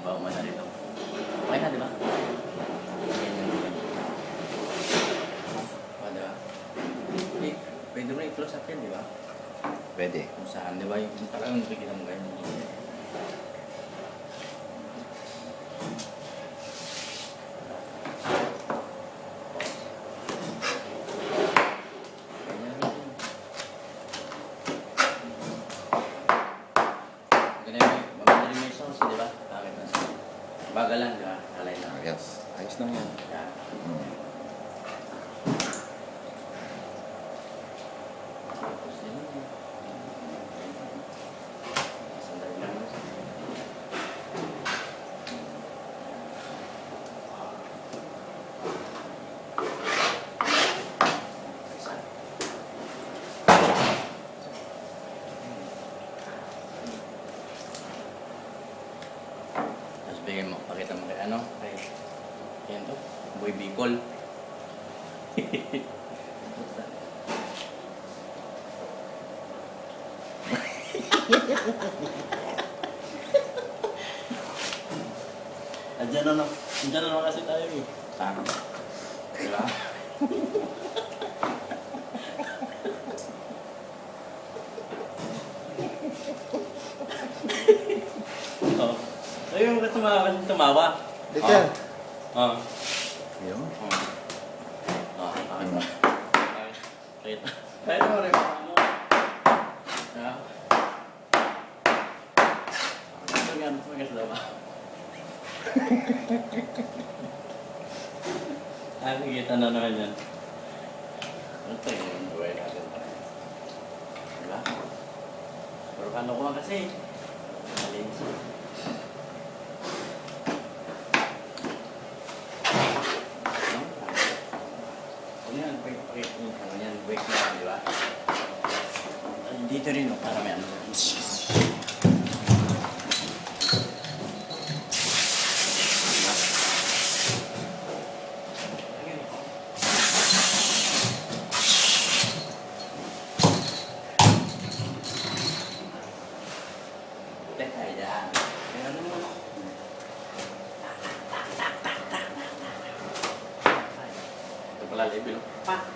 Bawa mo na rito. Okay na, di ba? O, di ba? Pwede mo na i-close up yan, di ba? Pwede. Kung saan, di ba? Yung parang nakikita mo ganyan. Bagal lang, di ba? Alay lang. Yes. Ayos lang yan. Yan. Tapos din yun. Sandali lang. Isa. Tapos bigyan mo, pakita mo kay ano, kay yan to, Boy Bicol. Andiyan na naman kasi tayo eh. Tama. Diba? Oh. Ayun ka tumawa. Dito. Oh. Yun. Oh. Oh, bakit ba? Kahit mo rin mo. Ah. Magas daw ba? Nakikita na naman yan. Ano tayo yung buhay natin pa? Diba? Pero paano ko kasi? Malinis. Yan, ano yan, break na yan, di ba? Dito rin, no, para may ano. Teka, yan. Ano mo? Ito pala, level. Pa!